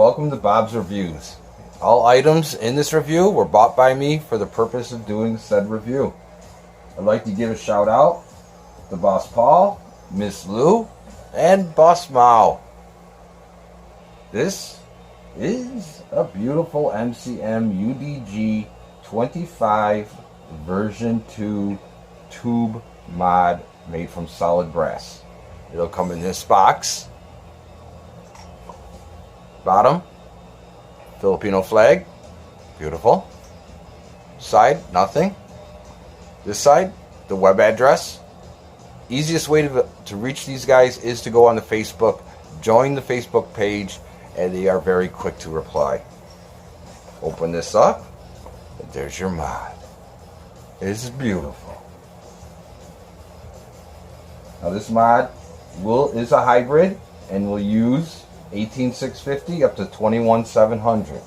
welcome to Bob's Reviews. All items in this review were bought by me for the purpose of doing said review. I'd like to give a shout out to Boss Paul, Miss Lou, and Boss Mao. This is a beautiful MCM UDG 25 version 2 tube mod made from solid brass. It'll come in this box. Bottom, Filipino flag, beautiful. Side, nothing. This side, the web address. Easiest way to reach these guys is to go on the Facebook, join the Facebook page, and they are very quick to reply. Open this up, and there's your mod. It's beautiful. Now this mod is a hybrid and will use 18650 up to 21700.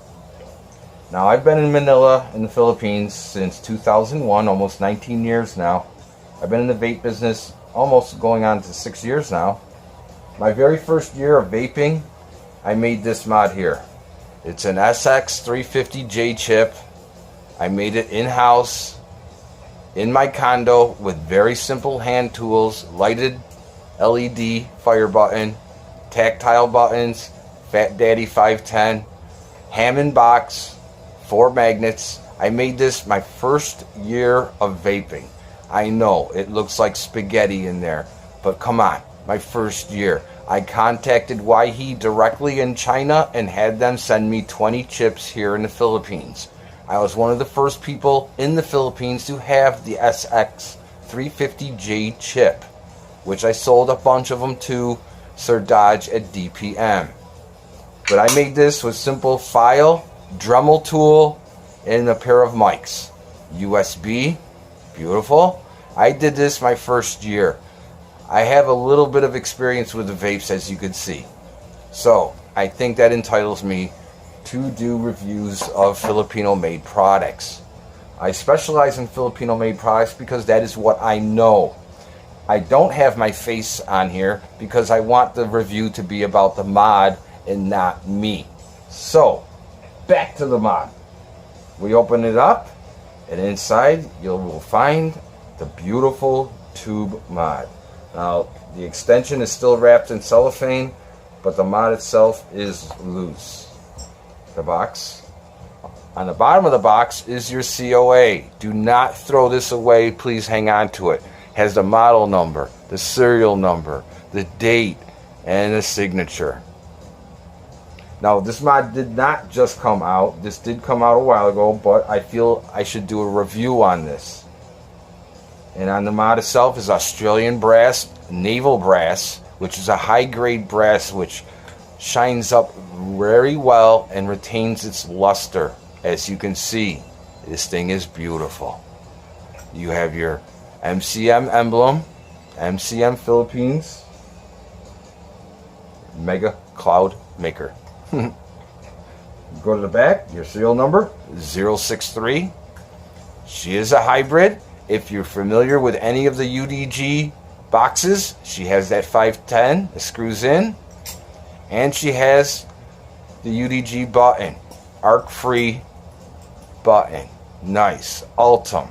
Now I've been in Manila in the Philippines since 2001, almost 19 years now. I've been in the vape business almost going on to 6 years now. My very first year of vaping, I made this mod here. It's an SX350J chip. I made it in-house in my condo with very simple hand tools, lighted LED fire button, tactile buttons, Fat Daddy 510, Hammond box, 4 magnets. I made this my first year of vaping. I know it looks like spaghetti in there, but come on, my first year. I contacted YHE directly in China and had them send me 20 chips here in the Philippines. I was one of the first people in the Philippines to have the SX350J chip, which I sold a bunch of them to Sir Dodge at DPM. But I made this with simple file, Dremel tool, and a pair of mics. USB, beautiful. I did this my first year. I have a little bit of experience with the vapes, as you can see. So I think that entitles me to do reviews of Filipino-made products. I specialize in Filipino-made products because that is what I know. I don't have my face on here because I want the review to be about the mod and not me. So, back to the mod. We open it up, and inside you will find the beautiful tube mod. Now, the extension is still wrapped in cellophane, but the mod itself is loose. The box. On the bottom of the box is your COA. Do not throw this away. Please hang on to it. Has the model number, the serial number, the date, and the signature. Now, this mod did not just come out. This did come out a while ago, but I feel I should do a review on this. And on the mod itself is Australian brass, Naval brass, which is a high-grade brass which shines up very well and retains its luster. As you can see, this thing is beautiful. You have your MCM emblem, MCM Philippines, Mega Cloud Maker. Go to the back, your serial number, 063. She is a hybrid. If you're familiar with any of the UDG boxes, she has that 510 that screws in. And she has the UDG button, arc-free button. Nice, Ultim.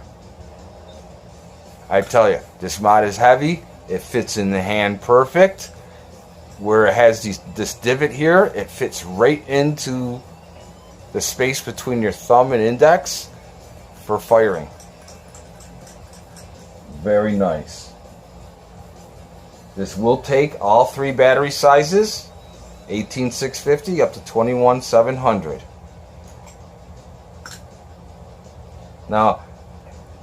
I tell you, this mod is heavy. It fits in the hand perfect. Where it has this divot here, it fits right into the space between your thumb and index for firing. Very nice. This will take all 3 battery sizes, 18650 up to 21700. Now,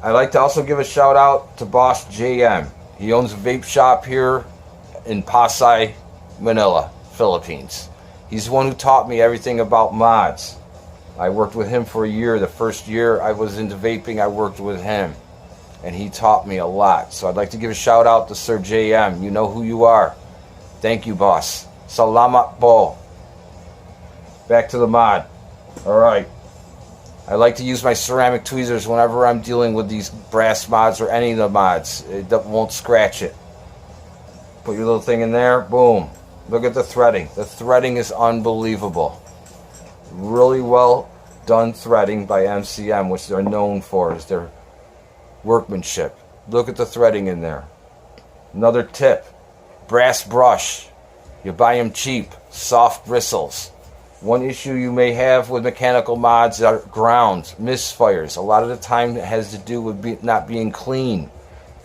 I'd like to also give a shout out to Boss JM. He owns a vape shop here in Pasay, Manila, Philippines. He's the one who taught me everything about mods. I worked with him for a year. The first year I was into vaping, I worked with him. And he taught me a lot. So I'd like to give a shout out to Sir JM. You know who you are. Thank you, boss. Salamat po. Back to the mod. Alright. I like to use my ceramic tweezers whenever I'm dealing with these brass mods or any of the mods. It won't scratch it. Put your little thing in there, boom. Look at the threading. The threading is unbelievable. Really well done threading by MCM, which they're known for is their workmanship. Look at the threading in there. Another tip, brass brush. You buy them cheap, soft bristles. One issue you may have with mechanical mods are grounds, misfires. A lot of the time it has to do with not being clean.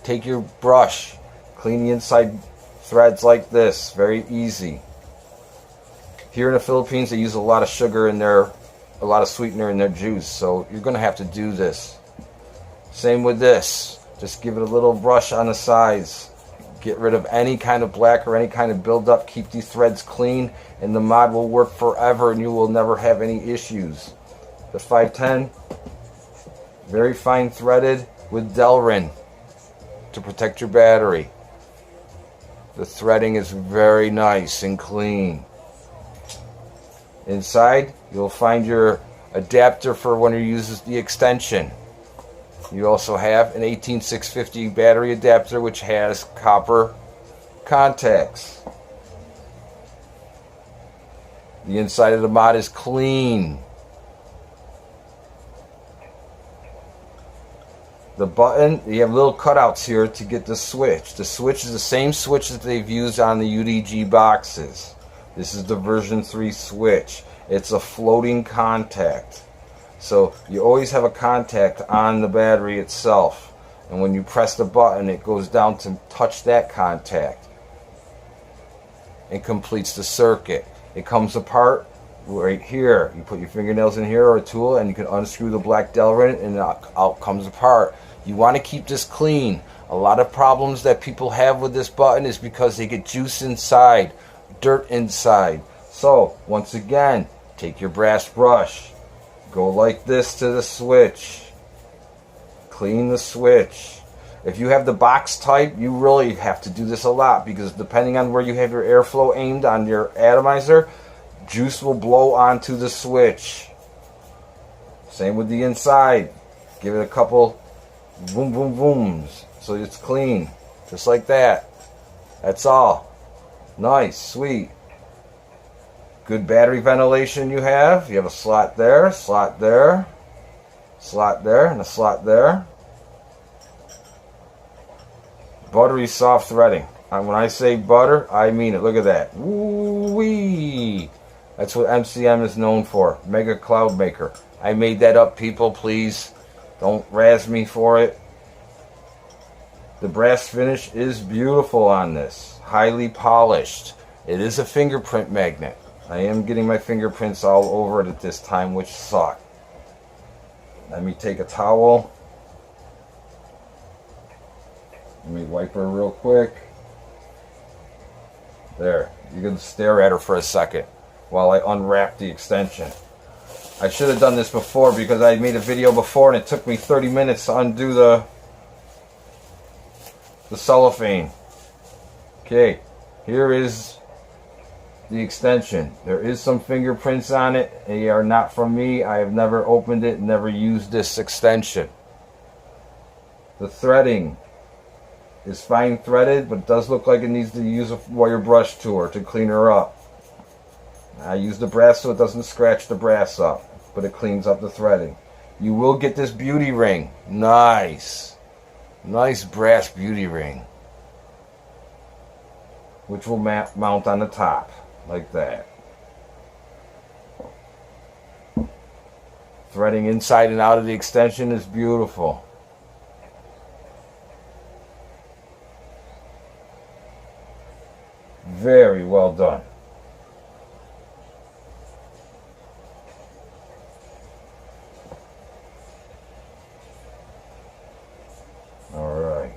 Take your brush, clean the inside threads like this, very easy. Here in the Philippines they use a lot of sugar in their, a lot of sweetener in their juice, so you're going to have to do this. Same with this, just give it a little brush on the sides. Get rid of any kind of black or any kind of buildup. Keep these threads clean and the mod will work forever and you will never have any issues. The 510, very fine threaded with Delrin to protect your battery. The threading is very nice and clean. Inside, you'll find your adapter for when you use the extension. You also have an 18650 battery adapter which has copper contacts. The inside of the mod is clean. The button, you have little cutouts here to get the switch. The switch is the same switch that they've used on the UDG boxes. This is the version 3 switch. It's a floating contact. So you always have a contact on the battery itself. And when you press the button, it goes down to touch that contact and completes the circuit. It comes apart right here. You put your fingernails in here or a tool and you can unscrew the black Delrin and out comes apart. You want to keep this clean. A lot of problems that people have with this button is because they get juice inside, dirt inside. So once again, take your brass brush. Go like this to the switch. Clean the switch. If you have the box type, you really have to do this a lot because depending on where you have your airflow aimed on your atomizer, juice will blow onto the switch. Same with the inside. Give it a couple boom boom booms so it's clean. Just like that. That's all. Nice, sweet. Good battery ventilation you have. You have a slot there, slot there, slot there, and a slot there. Buttery soft threading. And when I say butter, I mean it. Look at that. Woo-wee. That's what MCM is known for. Mega Cloud Maker. I made that up, people. Please don't razz me for it. The brass finish is beautiful on this. Highly polished. It is a fingerprint magnet. I am getting my fingerprints all over it at this time, which suck. Let me take a towel. Let me wipe her real quick. There. You can stare at her for a second while I unwrap the extension. I should have done this before because I made a video before and it took me 30 minutes to undo the cellophane. Okay, here is the extension. There is some fingerprints on it. They are not from me. I have never opened it, never used this extension. The threading is fine threaded, but it does look like it needs to use a wire brush tool to clean her up. I use the brass so it doesn't scratch the brass up, but it cleans up the threading. You will get this beauty ring. Nice. Nice brass beauty ring, which will mount on the top like that. Threading inside and out of the extension is beautiful. Very well done. All right.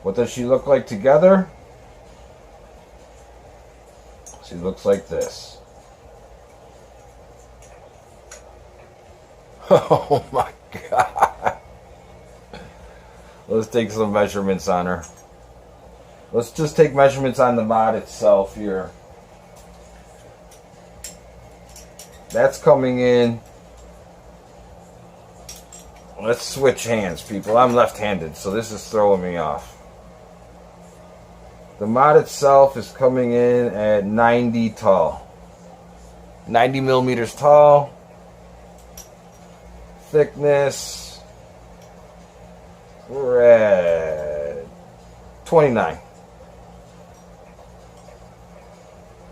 What does she look like together? She looks like this. Oh my God. Let's take some measurements on her. Let's just take measurements on the mod itself here. That's coming in. Let's switch hands, people. I'm left-handed, so this is throwing me off. The mod itself is coming in at 90 tall. 90 millimeters tall. Thickness, we're at 29.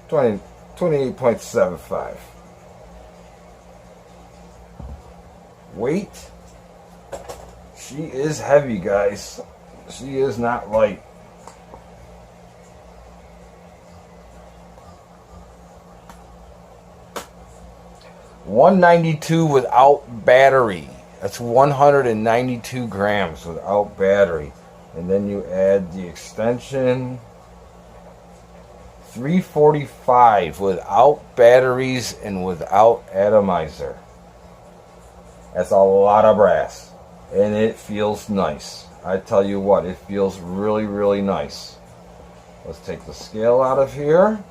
28.75. Weight, she is heavy, guys. She is not light. $192 without battery. That's 192 grams without battery. And then you add the extension. 345 without batteries and without atomizer. That's a lot of brass. And it feels nice. I tell you what, it feels really, really nice. Let's take the scale out of here.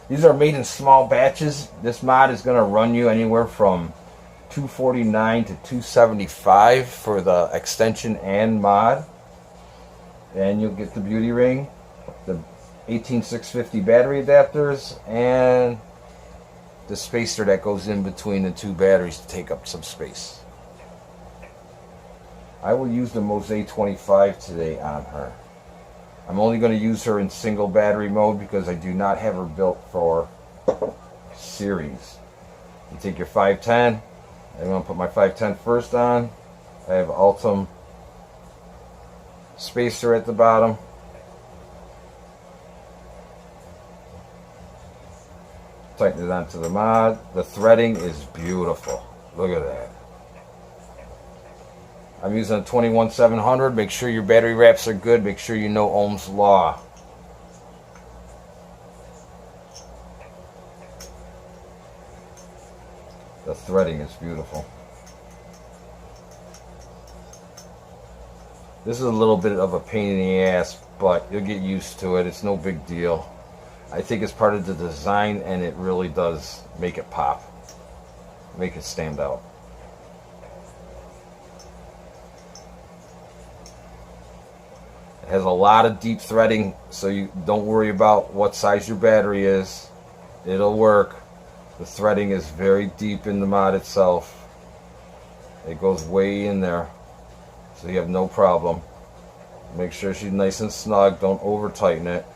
These are made in small batches. This mod is going to run you anywhere from $249 to $275 for the extension and mod. And you'll get the beauty ring, the 18650 battery adapters, and the spacer that goes in between the two batteries to take up some space. I will use the Mosaic 25 today on her. I'm only going to use her in single battery mode because I do not have her built for series. You take your 510. I'm going to put my 510 first on. I have Ultim spacer at the bottom. Tighten it onto the mod. The threading is beautiful. Look at that. I'm using a 21700. Make sure your battery wraps are good. Make sure you know Ohm's law. The threading is beautiful. This is a little bit of a pain in the ass, but you'll get used to it. It's no big deal. I think it's part of the design, and it really does make it pop. Make it stand out. Has a lot of deep threading, so you don't worry about what size your battery is. It'll work. The threading is very deep in the mod itself. It goes way in there, so you have no problem. Make sure she's nice and snug. Don't over tighten it.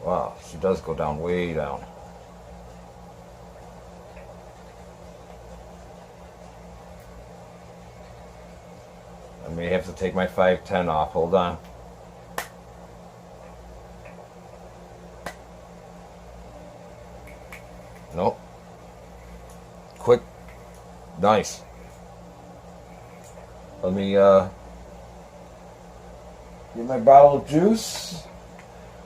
Wow, she does go down way down. I may have to take my 510 off. Hold on. Nope. Quick. Nice. Let me get my bottle of juice.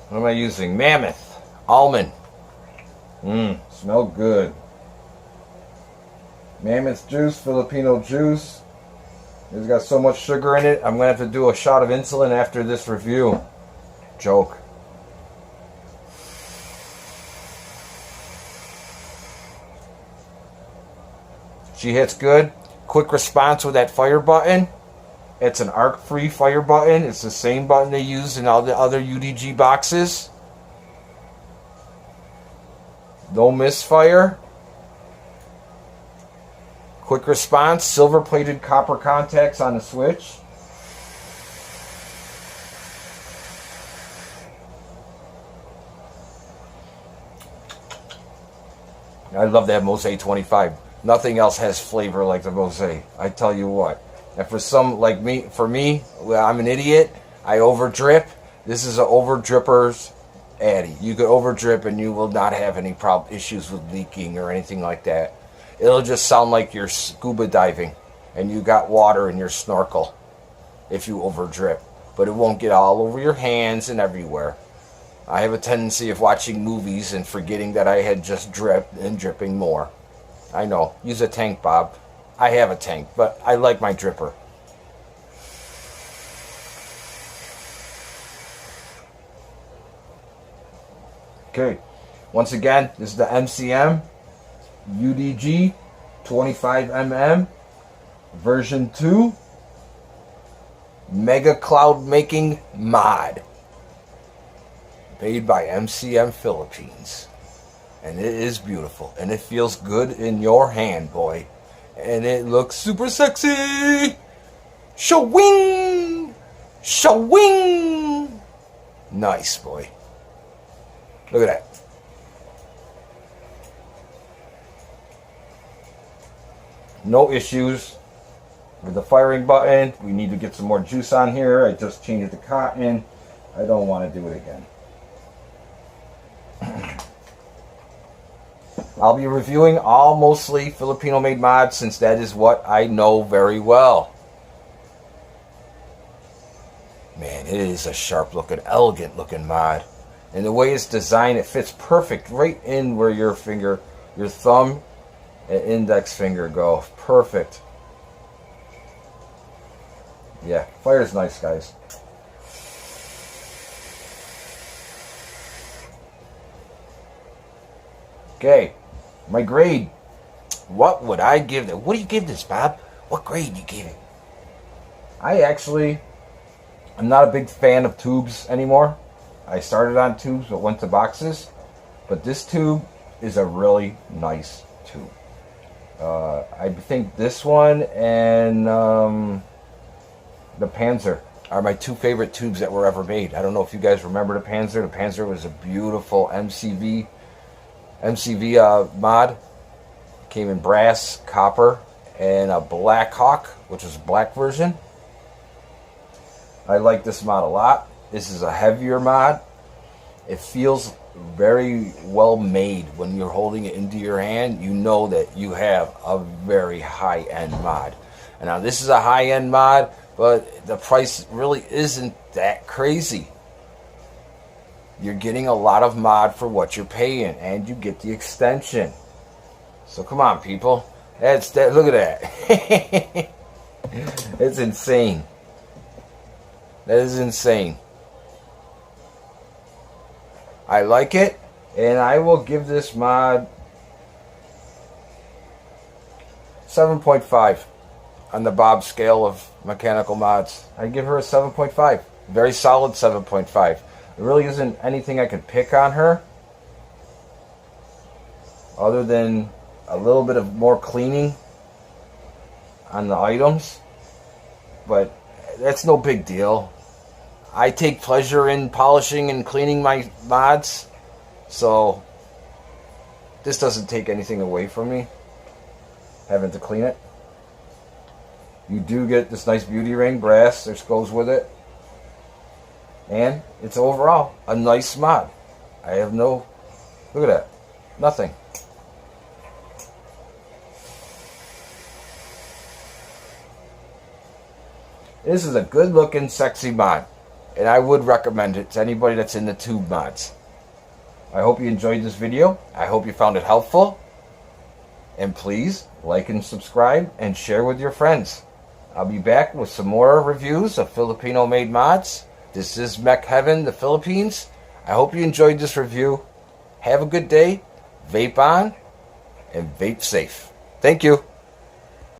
What am I using? Mammoth. Almond. Smell good. Mammoth juice, Filipino juice. It's got so much sugar in it, I'm going to have to do a shot of insulin after this review. Joke. She hits good. Quick response with that fire button. It's an arc-free fire button. It's the same button they use in all the other UDG boxes. No misfire. Quick response, silver-plated copper contacts on the switch. I love that Mosaic 25. Nothing else has flavor like the Mosaic. I tell you what. And for some like me, I'm an idiot. I over drip. This is an over dripper's atty. You could over drip and you will not have any issues with leaking or anything like that. It'll just sound like you're scuba diving and you got water in your snorkel if you over drip. But it won't get all over your hands and everywhere. I have a tendency of watching movies and forgetting that I had just dripped and dripping more. I know. Use a tank, Bob. I have a tank, but I like my dripper. Okay. Once again, this is the MCM UDG 25mm version 2. mega cloud making mod. Made by MCM Philippines. And it is beautiful. And it feels good in your hand, boy. And it looks super sexy. Shawing! Shawing! Nice, boy. Look at that. No issues with the firing button. We need to get some more juice on here. I just changed it to cotton. I don't want to do it again. I'll be reviewing all mostly Filipino-made mods since that is what I know very well. Man, it is a sharp-looking, elegant-looking mod. And the way it's designed, it fits perfect right in where your finger, your thumb and index finger go. Perfect. Yeah, fire's nice, guys. Okay, my grade. What would I give it? What do you give this, Bob? What grade do you give it? I'm not a big fan of tubes anymore. I started on tubes but went to boxes. But this tube is a really nice tube. I think this one and the Panzer are my two favorite tubes that were ever made. I don't know if you guys remember the Panzer. The Panzer was a beautiful MCV mod. Came in brass, copper, and a Black Hawk, which was a black version. I like this mod a lot. This is a heavier mod. It feels very well made when you're holding it into your hand. You know that you have a very high-end mod. And now this is a high-end mod, but the price really isn't that crazy. You're getting a lot of mod for what you're paying, and you get the extension. So come on, people. That's that. Look at that. It's insane. That is insane. I like it, and I will give this mod 7.5 on the Bob scale of mechanical mods. I give her a 7.5. Very solid 7.5. There really isn't anything I could pick on her other than a little bit of more cleaning on the items, but that's no big deal. I take pleasure in polishing and cleaning my mods, so this doesn't take anything away from me having to clean it. You do get this nice beauty ring, brass, this goes with it. And it's overall a nice mod. I have no, look at that, nothing. This is a good looking, sexy mod. And I would recommend it to anybody that's into tube mods. I hope you enjoyed this video. I hope you found it helpful. And please like and subscribe and share with your friends. I'll be back with some more reviews of Filipino-made mods. This is Mech Heaven, the Philippines. I hope you enjoyed this review. Have a good day. Vape on and vape safe. Thank you.